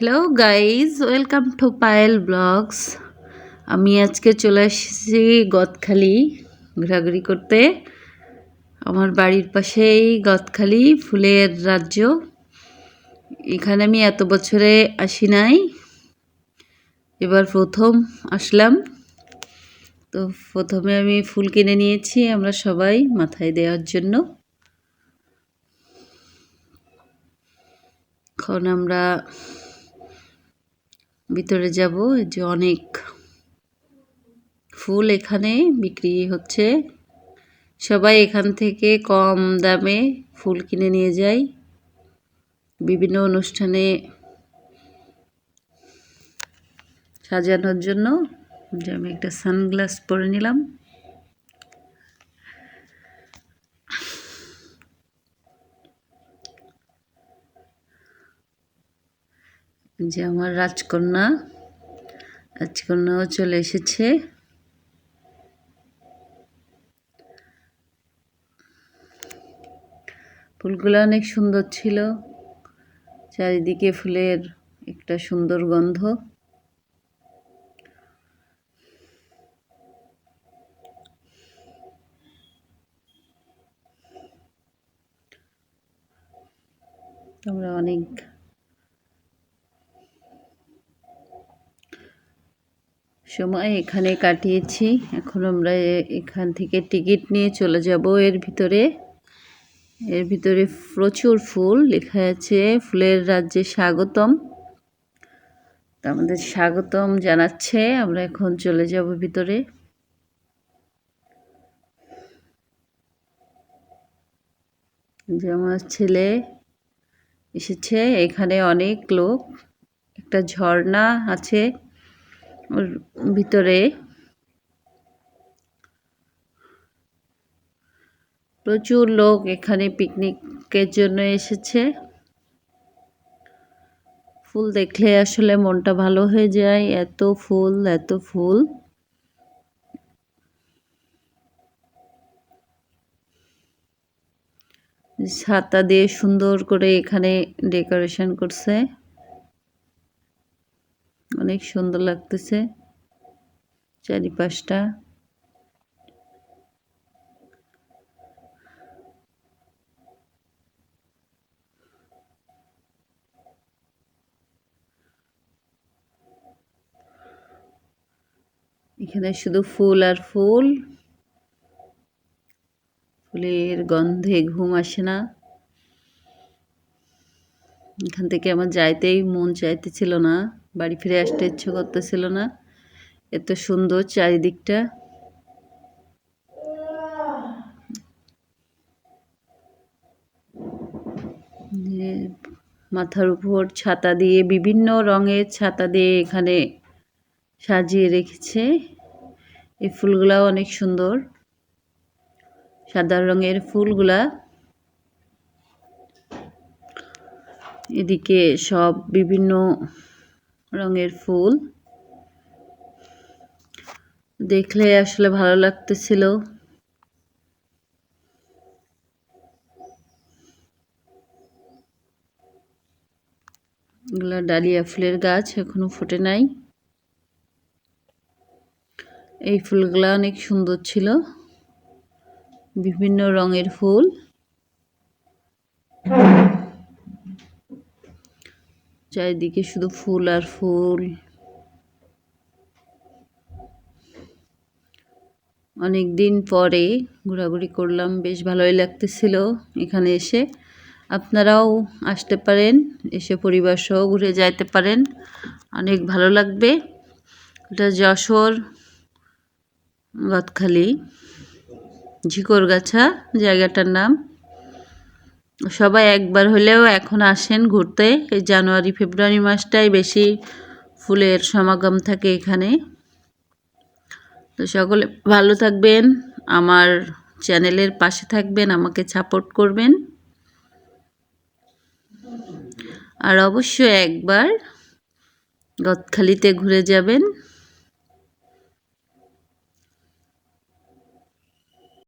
Hello guys, welcome to Payel blogs. আমি আজকে চলে এসেছি গদখালি ঘোরাঘুরি করতে। আমার বাড়ির পাশেই গদখালি ফুলের রাজ্য। এখানে আমি এত বছরে আসি নাই, এবার প্রথম আসলাম। তো প্রথমে আমি ফুল কিনে নিয়েছি আমরা সবাই মাথায় দেওয়ার জন্য। এখন আমরা ভিতরে যাব। এই যে অনেক ফুল এখানে বিক্রি হচ্ছে। সবাই এখান থেকে কম দামে ফুল কিনে নিয়ে যায় বিভিন্ন অনুষ্ঠানে সাজানোর জন্য। যে আমি একটা সানগ্লাস পরে নিলাম। যে আমার রাজকন্যাও চলে এসেছে। ফুলগুলো অনেক সুন্দর ছিল, চারিদিকে ফুলের একটা সুন্দর গন্ধ। আমরা অনেক সময় এখানে কাটিয়েছি। এখন আমরা এখান থেকে টিকিট নিয়ে চলে যাব এর ভিতরে। এর ভিতরে প্রচুর ফুল, লেখা আছে ফুলের রাজ্যে স্বাগতম। আমাদের স্বাগতম জানাচ্ছে। আমরা এখন চলে যাব ভিতরে। যে আমার ছেলে এসেছে। এখানে অনেক লোক, একটা ঝর্ণা আছে ওর ভিতরে। প্রচুর লোক এখানে পিকনিকের জন্য এসেছে। ফুল দেখলে আসলে মনটা ভালো হয়ে যায়। এত ফুল, এত ফুল। ছাতা দিয়ে সুন্দর করে এখানে ডেকোরেশন করছে, অনেক সুন্দর লাগতেছে চারিপাশটা। এখানে শুধু ফুল আর ফুল। ফুলের গন্ধে ঘুম আসে না। এখান থেকে আমার যাইতেই মন চাইতেছিল না, বাড়ি ফিরে আসতে ইচ্ছে করতেছিল না। এত সুন্দর চারিদিকটা। মাথার উপর ছাতা দিয়ে, বিভিন্ন রঙের ছাতা দিয়ে এখানে সাজিয়ে রেখেছে। এই ফুলগুলাও অনেক সুন্দর, সাদা রঙের ফুলগুলা। এদিকে সব বিভিন্ন রঙের ফুল, দেখলে আসলে ভালো লাগতেছিল। এগুলা ডালিয়া ফুলের গাছ, এখনো ফোটে নাই। এই ফুলগুলা অনেক সুন্দর ছিল, বিভিন্ন রঙের ফুল। চারিদিকে শুধু ফুল আর ফুল। অনেক দিন পরে ঘোরাঘুরি করলাম, বেশ ভালোই লাগতেছিল এখানে এসে। আপনারাও আসতে পারেন, এসে পরিবার সহ ঘুরে যাইতে পারেন, অনেক ভালো লাগবে। এটা যশোর গদখালি ঝিকরগাছা জায়গাটার নাম। সবাই একবার হলেও এখন আসেন ঘুরতে। এই জানুয়ারি ফেব্রুয়ারি মাসটাই বেশি ফুলের সমাগম থাকে এখানে। তো সকলে ভালো থাকবেন, আমার চ্যানেলের পাশে থাকবেন, আমাকে সাপোর্ট করবেন। আর অবশ্যই একবার গদখালিতে ঘুরে যাবেন।